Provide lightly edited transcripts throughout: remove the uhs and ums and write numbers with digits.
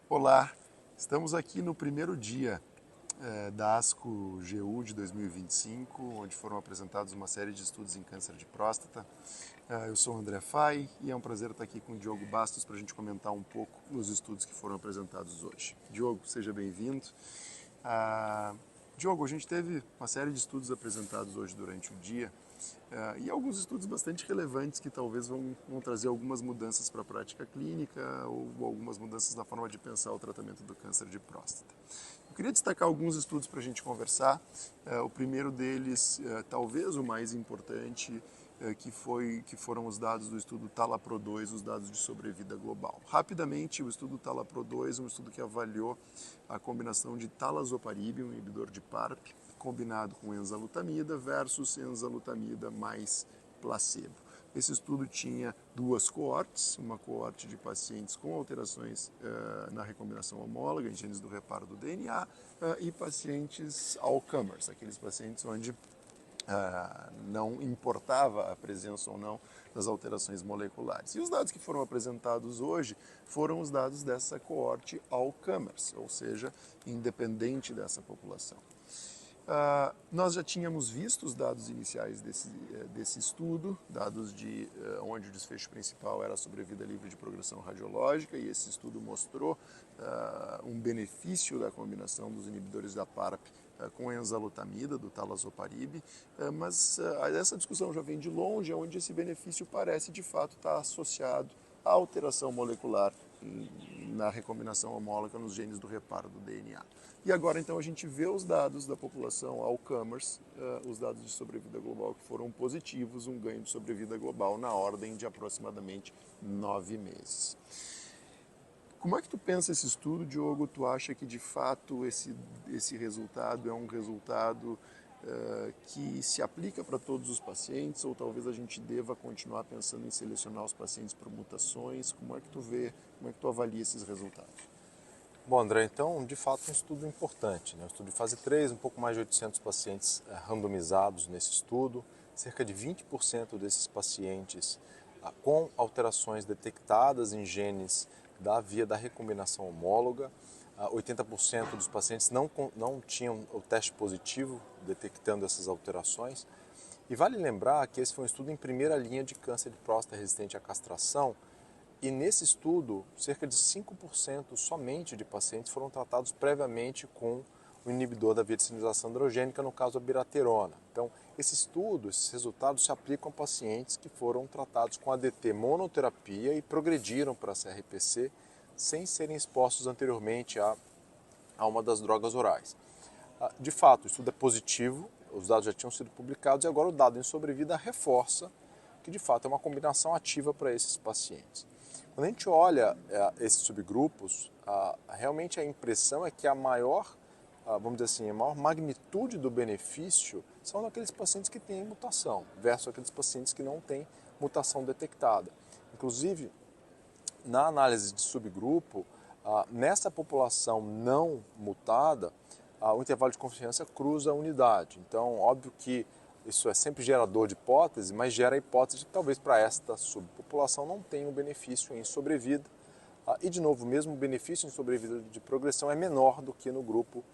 Olá, estamos aqui no primeiro dia da ASCO-GU de 2025, onde foram apresentados uma série de estudos em câncer de próstata. Eu sou o André Fay e é um prazer estar aqui com o Diogo Bastos para a gente comentar um pouco os estudos que foram apresentados hoje. Diogo, seja bem-vindo. Diogo, a gente teve uma série de estudos apresentados hoje durante o dia e alguns estudos bastante relevantes que talvez vão trazer algumas mudanças para a prática clínica ou algumas mudanças na forma de pensar o tratamento do câncer de próstata. Eu queria destacar alguns estudos para a gente conversar. O primeiro deles, talvez o mais importante, que foram os dados do estudo TALAPRO-2, os dados de sobrevida global. Rapidamente, o estudo TALAPRO-2 é um estudo que avaliou a combinação de talazoparib, um inibidor de PARP, combinado com enzalutamida versus enzalutamida mais placebo. Esse estudo tinha duas coortes, uma coorte de pacientes com alterações na recombinação homóloga, em genes do reparo do DNA, e pacientes all-comers, aqueles pacientes onde não importava a presença ou não das alterações moleculares. E os dados que foram apresentados hoje foram os dados dessa coorte all-comers, ou seja, independente dessa população. Nós já tínhamos visto os dados iniciais desse estudo, dados de onde o desfecho principal era a sobrevida livre de progressão radiológica, e esse estudo mostrou um benefício da combinação dos inibidores da PARP com a enzalutamida, do talazoparib, mas essa discussão já vem de longe, onde esse benefício parece de fato estar associado à alteração molecular na recombinação homóloga nos genes do reparo do DNA. E agora então a gente vê os dados da população all-comers, os dados de sobrevida global que foram positivos, um ganho de sobrevida global na ordem de aproximadamente 9 meses. Como é que tu pensa esse estudo, Diogo? Tu acha que de fato esse resultado é um resultado que se aplica para todos os pacientes, ou talvez a gente deva continuar pensando em selecionar os pacientes por mutações? Como é que tu vê, como é que tu avalia esses resultados? Bom, André, então, de fato, um estudo importante, né? Um estudo de fase 3, um pouco mais de 800 pacientes randomizados nesse estudo, cerca de 20% desses pacientes com alterações detectadas em genes da via da recombinação homóloga, 80% dos pacientes não tinham o teste positivo detectando essas alterações. E vale lembrar que esse foi um estudo em primeira linha de câncer de próstata resistente à castração, e nesse estudo, cerca de 5% somente de pacientes foram tratados previamente com o inibidor da via de sinalização androgênica, no caso a abiraterona. Então, esse estudo, esses resultados se aplicam a pacientes que foram tratados com ADT monoterapia e progrediram para a CRPC sem serem expostos anteriormente a uma das drogas orais. De fato, o estudo é positivo, os dados já tinham sido publicados e agora o dado em sobrevida reforça que de fato é uma combinação ativa para esses pacientes. Quando a gente olha esses subgrupos, realmente a impressão é que a maior, vamos dizer assim, a maior magnitude do benefício são naqueles pacientes que têm mutação, versus aqueles pacientes que não têm mutação detectada. Inclusive, na análise de subgrupo, nessa população não mutada, o intervalo de confiança cruza a unidade. Então, óbvio que isso é sempre gerador de hipótese, mas gera a hipótese de que talvez para esta subpopulação não tenha um benefício em sobrevida. E, de novo, mesmo o benefício em sobrevida de progressão é menor do que no grupo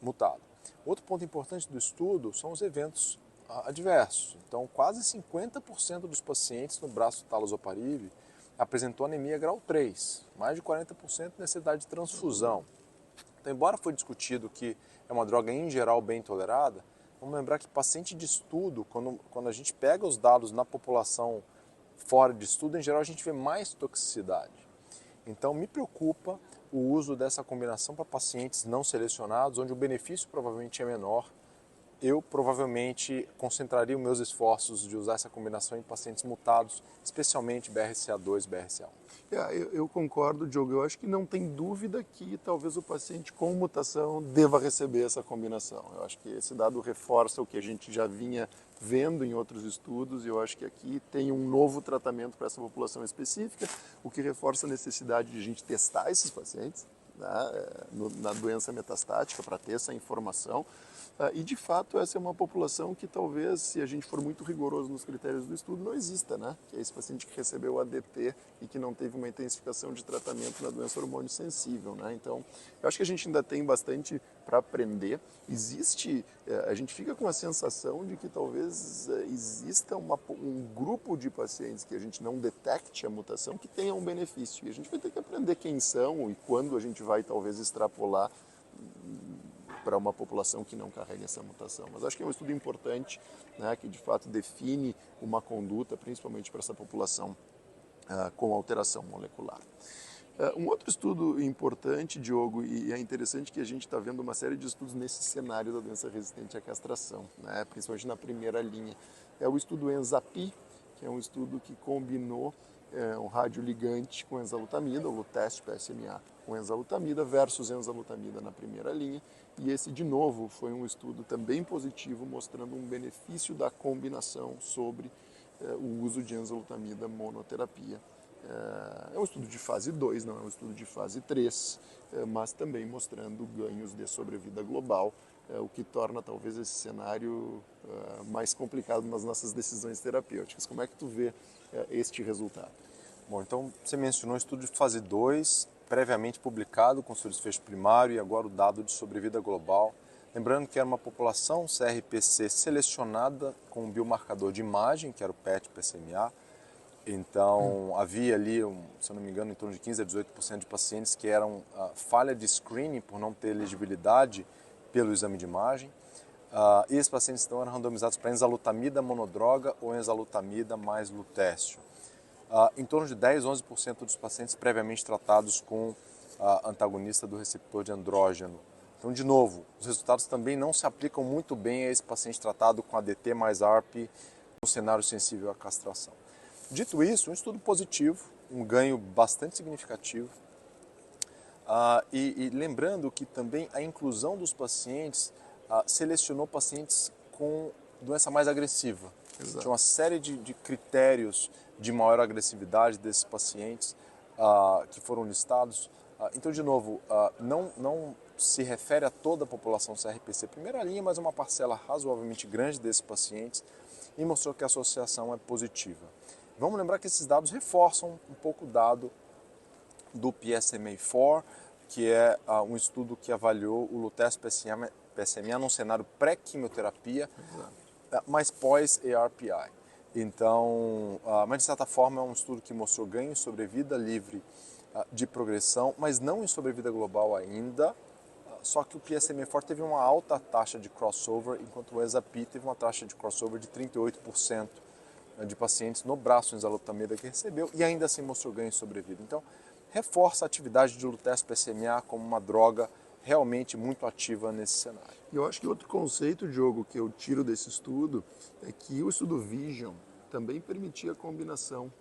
mutado. Outro ponto importante do estudo são os eventos adversos. Então, quase 50% dos pacientes no braço talazoparib apresentou anemia grau 3, mais de 40% necessidade de transfusão. Então, embora foi discutido que é uma droga em geral bem tolerada, vamos lembrar que paciente de estudo, quando a gente pega os dados na população fora de estudo, em geral a gente vê mais toxicidade. Então me preocupa o uso dessa combinação para pacientes não selecionados, onde o benefício provavelmente é menor. Eu provavelmente concentraria os meus esforços de usar essa combinação em pacientes mutados, especialmente BRCA2 e BRCA1. Eu concordo, Diogo. Eu acho que não tem dúvida que talvez o paciente com mutação deva receber essa combinação. Eu acho que esse dado reforça o que a gente já vinha vendo em outros estudos, e eu acho que aqui tem um novo tratamento para essa população específica, o que reforça a necessidade de a gente testar esses pacientes, né, na doença metastática, para ter essa informação. E, de fato, essa é uma população que talvez, se a gente for muito rigoroso nos critérios do estudo, não exista, né? Que é esse paciente que recebeu ADT e que não teve uma intensificação de tratamento na doença hormônio sensível, né? Então, eu acho que a gente ainda tem bastante para aprender. A gente fica com a sensação de que talvez exista um grupo de pacientes que a gente não detecte a mutação que tenha um benefício. E a gente vai ter que aprender quem são e quando a gente vai talvez extrapolar para uma população que não carrega essa mutação. Mas acho que é um estudo importante, né, que de fato define uma conduta, principalmente para essa população com alteração molecular. Um outro estudo importante, Diogo, e é interessante que a gente está vendo uma série de estudos nesse cenário da doença resistente à castração, né, principalmente na primeira linha, é o estudo ENZAPI, que é um estudo que combinou um radioligante com enzalutamida, o Lutest PSMA com enzalutamida versus enzalutamida na primeira linha. E esse, de novo, foi um estudo também positivo, mostrando um benefício da combinação sobre o uso de enzalutamida monoterapia. É um estudo de fase 2, não é um estudo de fase 3, mas também mostrando ganhos de sobrevida global, o que torna talvez esse cenário mais complicado nas nossas decisões terapêuticas. Como é que tu vê este resultado? Bom, então você mencionou um estudo de fase 2, previamente publicado com seu desfecho primário e agora o dado de sobrevida global. Lembrando que era uma população CRPC selecionada com um biomarcador de imagem, que era o PET-PSMA. Então, havia ali, se eu não me engano, em torno de 15 a 18% de pacientes que eram falha de screening por não ter elegibilidade pelo exame de imagem. E esses pacientes então eram randomizados para enzalutamida monodroga ou enzalutamida mais lutécio. Em torno de 10 a 11% dos pacientes previamente tratados com antagonista do receptor de andrógeno. Então, de novo, os resultados também não se aplicam muito bem a esse paciente tratado com ADT mais ARP no cenário sensível à castração. Dito isso, um estudo positivo, um ganho bastante significativo. E lembrando que também a inclusão dos pacientes selecionou pacientes com doença mais agressiva. Exato. Tinha uma série de critérios de maior agressividade desses pacientes que foram listados. Então, de novo, não se refere a toda a população CRPC primeira linha, mas uma parcela razoavelmente grande desses pacientes e mostrou que a associação é positiva. Vamos lembrar que esses dados reforçam um pouco o dado do PSMA-4, que é um estudo que avaliou o Lutest PSMA num cenário pré-quimioterapia, mas pós-ARPI. Então, mas de certa forma é um estudo que mostrou ganho em sobrevida livre de progressão, mas não em sobrevida global ainda, só que o PSMA-4 teve uma alta taxa de crossover, enquanto o ENZAPI teve uma taxa de crossover de 38% de pacientes no braço enzalutamida que recebeu e ainda assim mostrou ganho em sobrevida. Então, reforça a atividade de Lutest PSMA como uma droga realmente muito ativa nesse cenário. E eu acho que outro conceito, Diogo, que eu tiro desse estudo é que o estudo Vision também permitia a combinação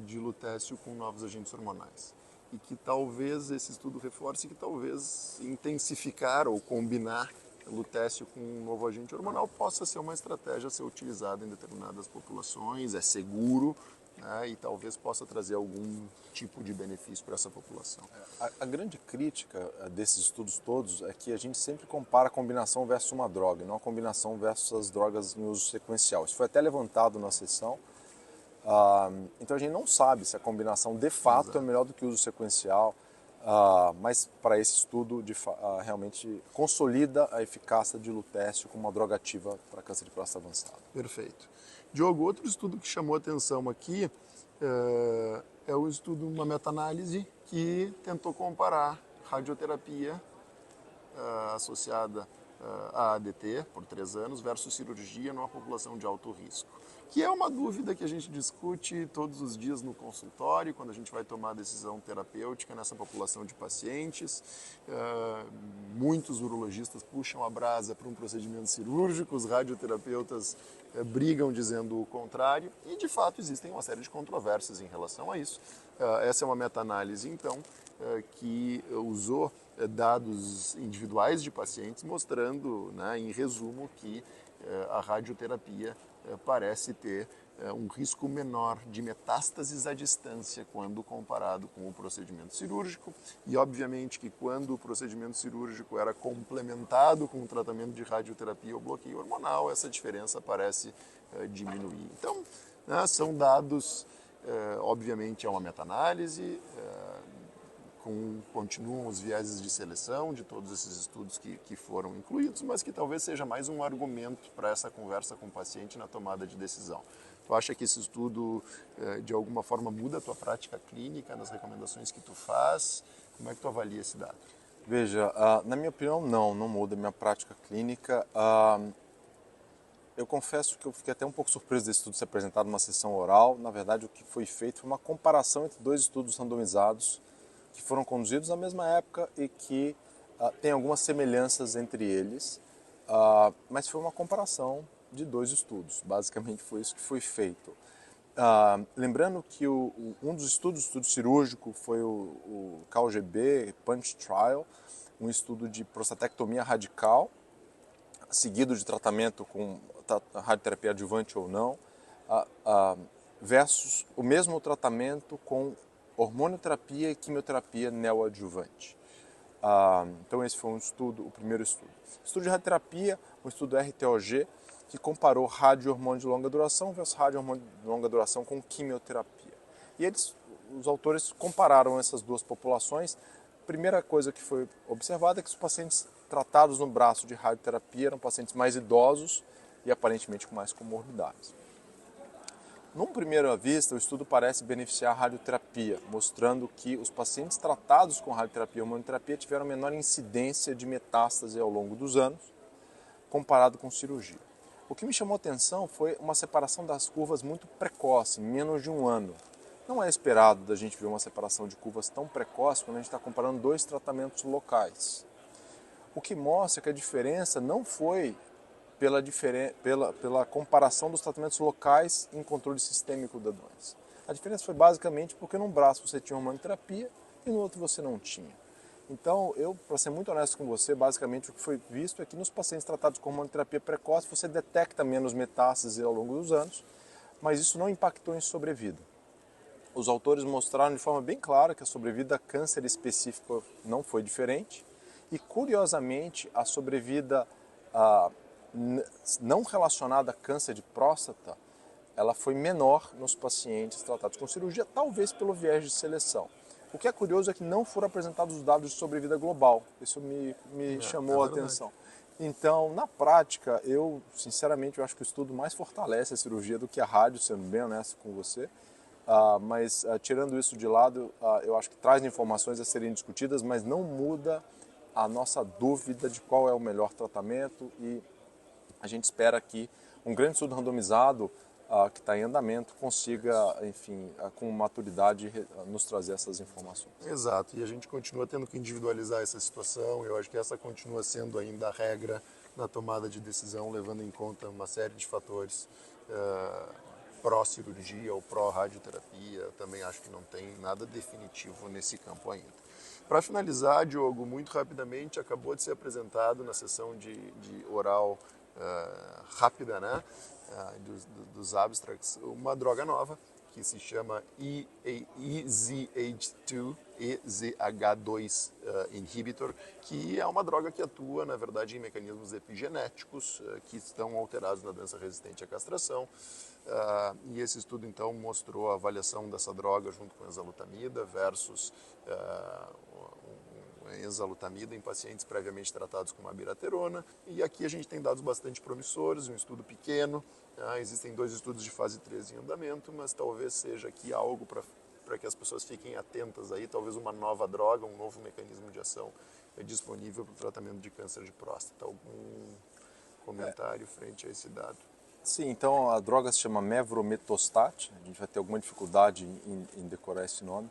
de lutécio com novos agentes hormonais. E que talvez esse estudo reforce que talvez intensificar ou combinar lutécio com um novo agente hormonal possa ser uma estratégia a ser utilizada em determinadas populações, é seguro, né, e talvez possa trazer algum tipo de benefício para essa população. A grande crítica desses estudos todos é que a gente sempre compara a combinação versus uma droga, e não a combinação versus as drogas em uso sequencial. Isso foi até levantado na sessão. Então a gente não sabe se a combinação de fato é melhor do que o uso sequencial, mas para esse estudo realmente consolida a eficácia de lutécio como uma droga ativa para câncer de próstata avançado. Perfeito. Diogo, outro estudo que chamou a atenção aqui é o estudo, uma meta-análise que tentou comparar radioterapia associada a ADT por 3 anos versus cirurgia numa população de alto risco. Que é uma dúvida que a gente discute todos os dias no consultório, quando a gente vai tomar decisão terapêutica nessa população de pacientes. Muitos urologistas puxam a brasa para um procedimento cirúrgico, os radioterapeutas brigam dizendo o contrário, e de fato existem uma série de controvérsias em relação a isso. Essa é uma meta-análise, então, que usou dados individuais de pacientes mostrando, né, em resumo, que a radioterapia parece ter um risco menor de metástases à distância quando comparado com o procedimento cirúrgico e, obviamente, que quando o procedimento cirúrgico era complementado com o tratamento de radioterapia ou bloqueio hormonal, essa diferença parece diminuir. Então, né, são dados, obviamente é uma meta-análise, continuam os vieses de seleção de todos esses estudos que foram incluídos, mas que talvez seja mais um argumento para essa conversa com o paciente na tomada de decisão. Tu acha que esse estudo, de alguma forma, muda a tua prática clínica, nas recomendações que tu faz? Como é que tu avalia esse dado? Veja, na minha opinião, não muda a minha prática clínica. Eu confesso que eu fiquei até um pouco surpreso desse estudo ser apresentado numa sessão oral. Na verdade, o que foi feito foi uma comparação entre dois estudos randomizados que foram conduzidos na mesma época e que tem algumas semelhanças entre eles, mas foi uma comparação de dois estudos. Basicamente foi isso que foi feito. Lembrando que um dos estudos, o estudo cirúrgico, foi o CALGB, Punch Trial, um estudo de prostatectomia radical, seguido de tratamento com radioterapia adjuvante ou não, versus o mesmo tratamento com hormonioterapia e quimioterapia neoadjuvante. Então esse foi o primeiro estudo. Estudo de radioterapia, um estudo RTOG, que comparou rádio-hormônio de longa duração versus rádio-hormônio de longa duração com quimioterapia. E os autores compararam essas duas populações. A primeira coisa que foi observada é que os pacientes tratados no braço de radioterapia eram pacientes mais idosos e aparentemente com mais comorbidades. Num primeira vista, o estudo parece beneficiar a radioterapia, mostrando que os pacientes tratados com radioterapia e hormonioterapia tiveram menor incidência de metástase ao longo dos anos, comparado com cirurgia. O que me chamou a atenção foi uma separação das curvas muito precoce, em menos de um ano. Não é esperado da gente ver uma separação de curvas tão precoce quando a gente está comparando dois tratamentos locais. O que mostra que a diferença não foi pela comparação dos tratamentos locais em controle sistêmico da doença. A diferença foi basicamente porque num braço você tinha hormonioterapia e no outro você não tinha. Então, para ser muito honesto com você, basicamente o que foi visto é que nos pacientes tratados com hormonioterapia precoce você detecta menos metástases ao longo dos anos, mas isso não impactou em sobrevida. Os autores mostraram de forma bem clara que a sobrevida a câncer específico não foi diferente e, curiosamente, a sobrevida não relacionada a câncer de próstata, ela foi menor nos pacientes tratados com cirurgia, talvez pelo viés de seleção. O que é curioso é que não foram apresentados os dados de sobrevida global. Isso me chamou a atenção. Então, na prática, sinceramente, eu acho que o estudo mais fortalece a cirurgia do que a rádio, sendo bem honesto com você. Mas, tirando isso de lado, eu acho que traz informações a serem discutidas, mas não muda a nossa dúvida de qual é o melhor tratamento e a gente espera que um grande estudo randomizado que está em andamento consiga, enfim, com maturidade, nos trazer essas informações. Exato, e a gente continua tendo que individualizar essa situação. Eu acho que essa continua sendo ainda a regra na tomada de decisão, levando em conta uma série de fatores pró-cirurgia ou pró-radioterapia. Também acho que não tem nada definitivo nesse campo ainda. Para finalizar, Diogo, muito rapidamente, acabou de ser apresentado na sessão de oral rápida, né? Dos abstracts, uma droga nova que se chama EZH2 inhibitor, que é uma droga que atua, na verdade, em mecanismos epigenéticos que estão alterados na doença resistente à castração. E esse estudo, então, mostrou a avaliação dessa droga junto com a enzalutamida versus enzalutamida em pacientes previamente tratados com abiraterona. E aqui a gente tem dados bastante promissores, um estudo pequeno. Existem 2 estudos de fase 3 em andamento, mas talvez seja aqui algo para que as pessoas fiquem atentas aí, talvez uma nova droga, um novo mecanismo de ação disponível para o tratamento de câncer de próstata. Algum comentário frente a esse dado? Sim, então a droga se chama mevrometostat, a gente vai ter alguma dificuldade em decorar esse nome,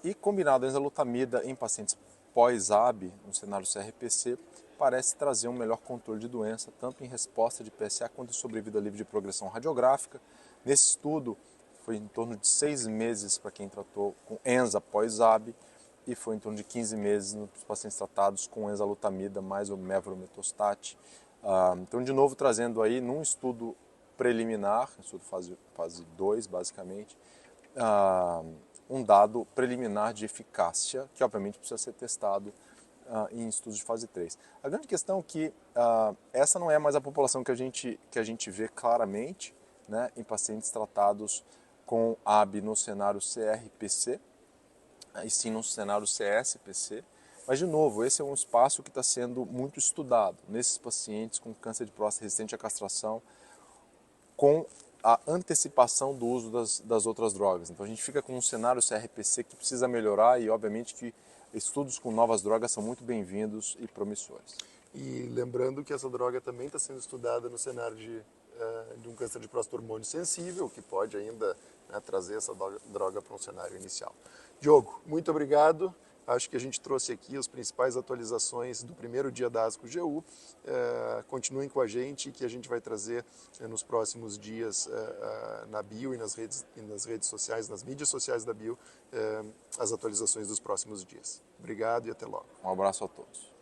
e combinado a enzalutamida em pacientes pós-AB, no cenário CRPC, parece trazer um melhor controle de doença, tanto em resposta de PSA quanto em sobrevida livre de progressão radiográfica. Nesse estudo, foi em torno de 6 meses para quem tratou com enza pós-AB e foi em torno de 15 meses nos pacientes tratados com enzalutamida mais o mevrometostat. Então, de novo, trazendo aí, num estudo preliminar, estudo fase 2 basicamente, um dado preliminar de eficácia, que obviamente precisa ser testado em estudos de fase 3. A grande questão é que essa não é mais a população que a gente vê claramente, né, em pacientes tratados com AB no cenário CRPC, e sim no cenário CSPC. Mas, de novo, esse é um espaço que está sendo muito estudado nesses pacientes com câncer de próstata resistente à castração, com a antecipação do uso das outras drogas. Então a gente fica com um cenário CRPC que precisa melhorar e obviamente que estudos com novas drogas são muito bem-vindos e promissores. E lembrando que essa droga também está sendo estudada no cenário de um câncer de próstata hormônio sensível, que pode ainda, né, trazer essa droga para um cenário inicial. Diogo, muito obrigado. Acho que a gente trouxe aqui as principais atualizações do primeiro dia da ASCO-GU. Continuem com a gente, que a gente vai trazer nos próximos dias na Bio e nas redes sociais, nas mídias sociais da Bio, as atualizações dos próximos dias. Obrigado e até logo. Um abraço a todos.